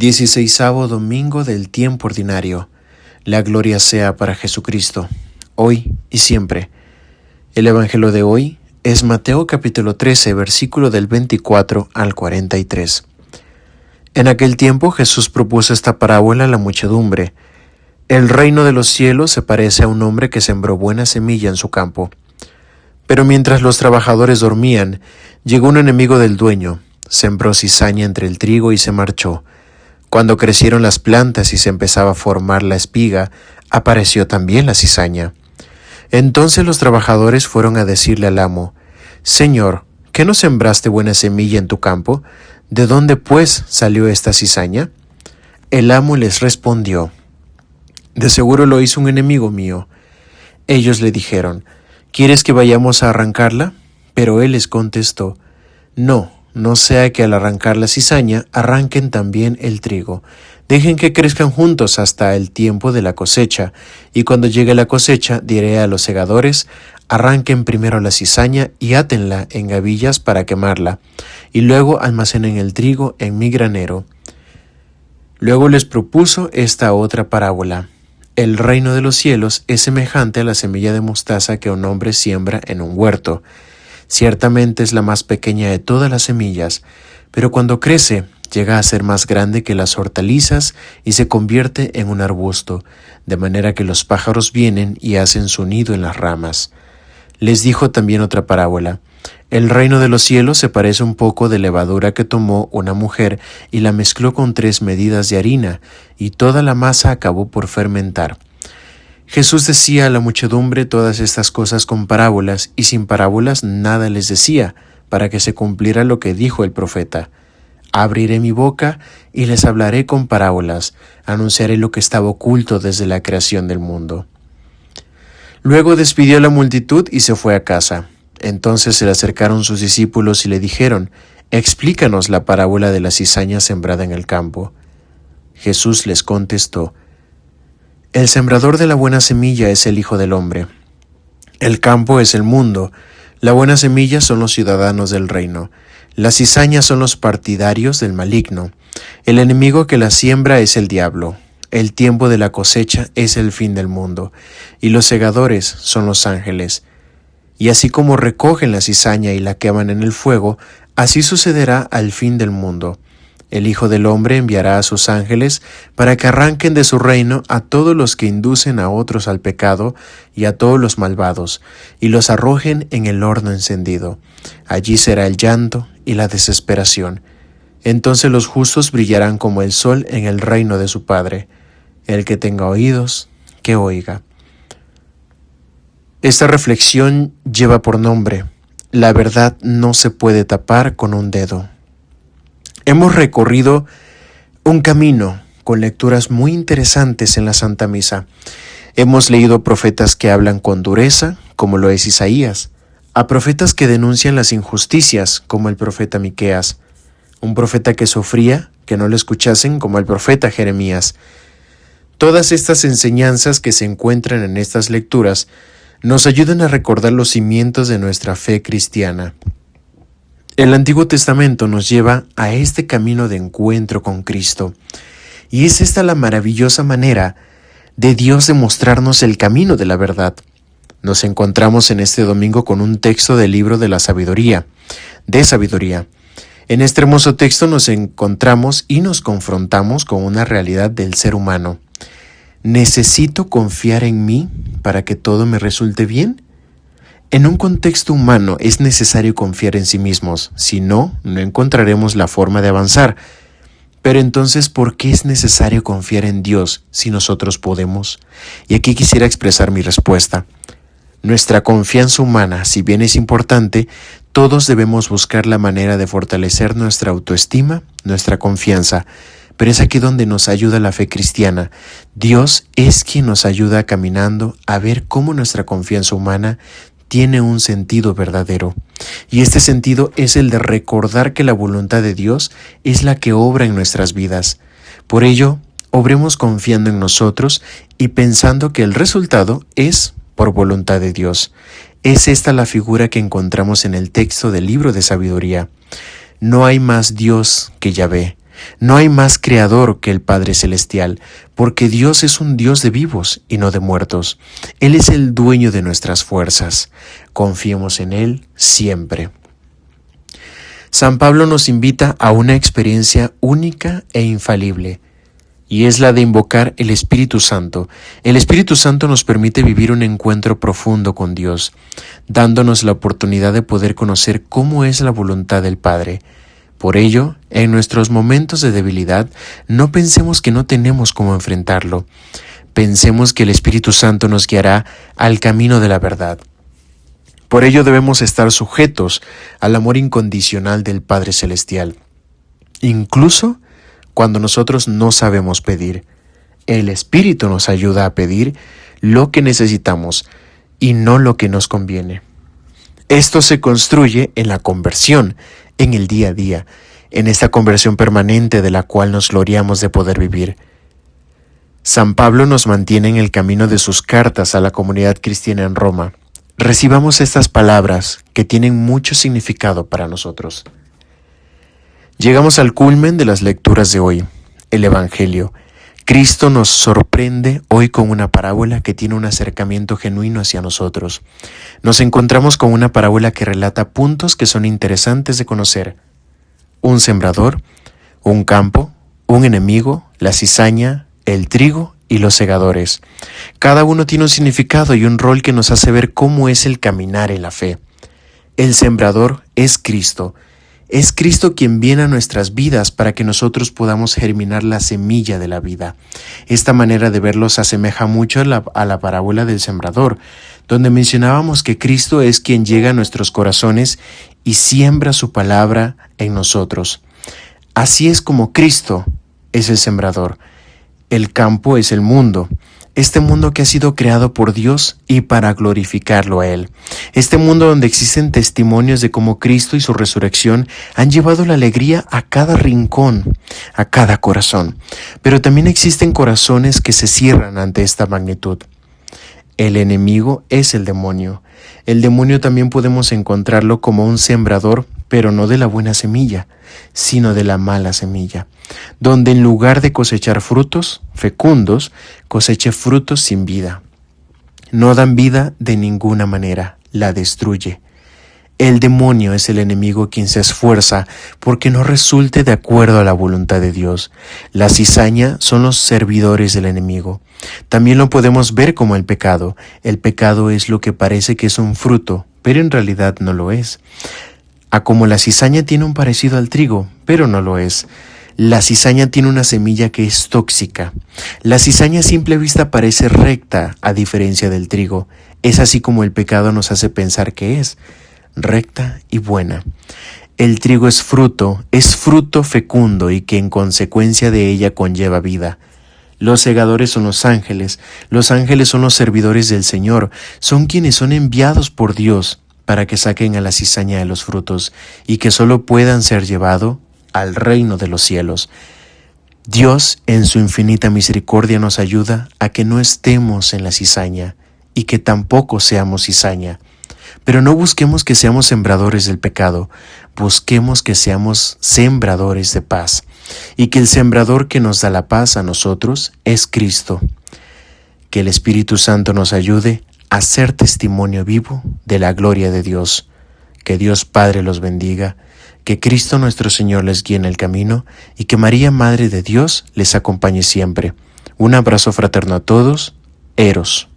16º domingo del tiempo ordinario. La gloria sea para Jesucristo, hoy y siempre. El evangelio de hoy es Mateo capítulo 13, versículo del 24 al 43. En aquel tiempo Jesús propuso esta parábola a la muchedumbre. El reino de los cielos se parece a un hombre que sembró buena semilla en su campo. Pero mientras los trabajadores dormían, llegó un enemigo del dueño, sembró cizaña entre el trigo y se marchó. Cuando crecieron las plantas y se empezaba a formar la espiga, apareció también la cizaña. Entonces los trabajadores fueron a decirle al amo: «Señor, ¿qué no sembraste buena semilla en tu campo? ¿De dónde, pues, salió esta cizaña?» El amo les respondió: «De seguro lo hizo un enemigo mío». Ellos le dijeron: «¿Quieres que vayamos a arrancarla?» Pero él les contestó: No sea que al arrancar la cizaña arranquen también el trigo. Dejen que crezcan juntos hasta el tiempo de la cosecha, y cuando llegue la cosecha diré a los segadores: arranquen primero la cizaña y átenla en gavillas para quemarla, y luego almacenen el trigo en mi granero». Luego les propuso esta otra parábola. El reino de los cielos es semejante a la semilla de mostaza que un hombre siembra en un huerto. Ciertamente es la más pequeña de todas las semillas, pero cuando crece llega a ser más grande que las hortalizas y se convierte en un arbusto, de manera que los pájaros vienen y hacen su nido en las ramas. Les dijo también otra parábola. El reino de los cielos se parece un poco de levadura que tomó una mujer y la mezcló con 3 medidas de harina, y toda la masa acabó por fermentar. Jesús decía a la muchedumbre todas estas cosas con parábolas, y sin parábolas nada les decía, para que se cumpliera lo que dijo el profeta: «Abriré mi boca y les hablaré con parábolas, anunciaré lo que estaba oculto desde la creación del mundo». Luego despidió a la multitud y se fue a casa. Entonces se le acercaron sus discípulos y le dijeron: «Explícanos la parábola de la cizaña sembrada en el campo». Jesús les contestó: «El sembrador de la buena semilla es el Hijo del Hombre. El campo es el mundo. La buena semilla son los ciudadanos del reino. Las cizañas son los partidarios del maligno. El enemigo que la siembra es el diablo. El tiempo de la cosecha es el fin del mundo, y los segadores son los ángeles. Y así como recogen la cizaña y la queman en el fuego, así sucederá al fin del mundo. El Hijo del Hombre enviará a sus ángeles para que arranquen de su reino a todos los que inducen a otros al pecado y a todos los malvados, y los arrojen en el horno encendido. Allí será el llanto y la desesperación. Entonces los justos brillarán como el sol en el reino de su Padre. El que tenga oídos, que oiga». Esta reflexión lleva por nombre: la verdad no se puede tapar con un dedo. Hemos recorrido un camino con lecturas muy interesantes en la Santa Misa. Hemos leído profetas que hablan con dureza, como lo es Isaías, a profetas que denuncian las injusticias, como el profeta Miqueas, un profeta que sufría que no le escuchasen, como el profeta Jeremías. Todas estas enseñanzas que se encuentran en estas lecturas nos ayudan a recordar los cimientos de nuestra fe cristiana. El Antiguo Testamento nos lleva a este camino de encuentro con Cristo, y es esta la maravillosa manera de Dios de mostrarnos el camino de la verdad. Nos encontramos en este domingo con un texto del libro de la sabiduría, En este hermoso texto nos encontramos y nos confrontamos con una realidad del ser humano. ¿Necesito confiar en mí para que todo me resulte bien? En un contexto humano es necesario confiar en sí mismos, si no, no encontraremos la forma de avanzar. Pero entonces, ¿por qué es necesario confiar en Dios si nosotros podemos? Y aquí quisiera expresar mi respuesta. Nuestra confianza humana, si bien es importante, todos debemos buscar la manera de fortalecer nuestra autoestima, nuestra confianza. Pero es aquí donde nos ayuda la fe cristiana. Dios es quien nos ayuda caminando a ver cómo nuestra confianza humana tiene un sentido verdadero. Y este sentido es el de recordar que la voluntad de Dios es la que obra en nuestras vidas. Por ello, obremos confiando en nosotros y pensando que el resultado es por voluntad de Dios. Es esta la figura que encontramos en el texto del libro de sabiduría. No hay más Dios que Yahvé. No hay más creador que el Padre Celestial, porque Dios es un Dios de vivos y no de muertos. Él es el dueño de nuestras fuerzas. Confiemos en Él siempre. San Pablo nos invita a una experiencia única e infalible, y es la de invocar el Espíritu Santo. El Espíritu Santo nos permite vivir un encuentro profundo con Dios, dándonos la oportunidad de poder conocer cómo es la voluntad del Padre. Por ello, en nuestros momentos de debilidad, no pensemos que no tenemos cómo enfrentarlo. Pensemos que el Espíritu Santo nos guiará al camino de la verdad. Por ello debemos estar sujetos al amor incondicional del Padre Celestial, incluso cuando nosotros no sabemos pedir. El Espíritu nos ayuda a pedir lo que necesitamos y no lo que nos conviene. Esto se construye en la conversión, en el día a día, en esta conversión permanente de la cual nos gloriamos de poder vivir. San Pablo nos mantiene en el camino de sus cartas a la comunidad cristiana en Roma. Recibamos estas palabras que tienen mucho significado para nosotros. Llegamos al culmen de las lecturas de hoy, el Evangelio. Cristo nos sorprende hoy con una parábola que tiene un acercamiento genuino hacia nosotros. Nos encontramos con una parábola que relata puntos que son interesantes de conocer. Un sembrador, un campo, un enemigo, la cizaña, el trigo y los segadores. Cada uno tiene un significado y un rol que nos hace ver cómo es el caminar en la fe. El sembrador es Cristo. Es Cristo quien viene a nuestras vidas para que nosotros podamos germinar la semilla de la vida. Esta manera de verlo se asemeja mucho a la parábola del sembrador, donde mencionábamos que Cristo es quien llega a nuestros corazones y siembra su palabra en nosotros. Así es como Cristo es el sembrador. El campo es el mundo. Este mundo que ha sido creado por Dios y para glorificarlo a Él. Este mundo donde existen testimonios de cómo Cristo y su resurrección han llevado la alegría a cada rincón, a cada corazón. Pero también existen corazones que se cierran ante esta magnitud. El enemigo es el demonio. El demonio también podemos encontrarlo como un sembrador, pero no de la buena semilla, sino de la mala semilla, donde en lugar de cosechar frutos fecundos, coseche frutos sin vida. No dan vida de ninguna manera, la destruye. El demonio es el enemigo quien se esfuerza porque no resulte de acuerdo a la voluntad de Dios. La cizaña son los servidores del enemigo. También lo podemos ver como el pecado. El pecado es lo que parece que es un fruto, pero en realidad no lo es. Como la cizaña tiene un parecido al trigo, pero no lo es. La cizaña tiene una semilla que es tóxica. La cizaña a simple vista parece recta, a diferencia del trigo. Es así como el pecado nos hace pensar que es recta y buena. El trigo es fruto fecundo y que en consecuencia de ella conlleva vida. Los segadores son los ángeles son los servidores del Señor, son quienes son enviados por Dios para que saquen a la cizaña de los frutos y que solo puedan ser llevados al reino de los cielos. Dios, en su infinita misericordia, nos ayuda a que no estemos en la cizaña y que tampoco seamos cizaña. Pero no busquemos que seamos sembradores del pecado, busquemos que seamos sembradores de paz, y que el sembrador que nos da la paz a nosotros es Cristo. Que el Espíritu Santo nos ayude a ser testimonio vivo de la gloria de Dios. Que Dios Padre los bendiga, que Cristo nuestro Señor les guíe en el camino y que María, Madre de Dios, les acompañe siempre. Un abrazo fraterno a todos. Eros.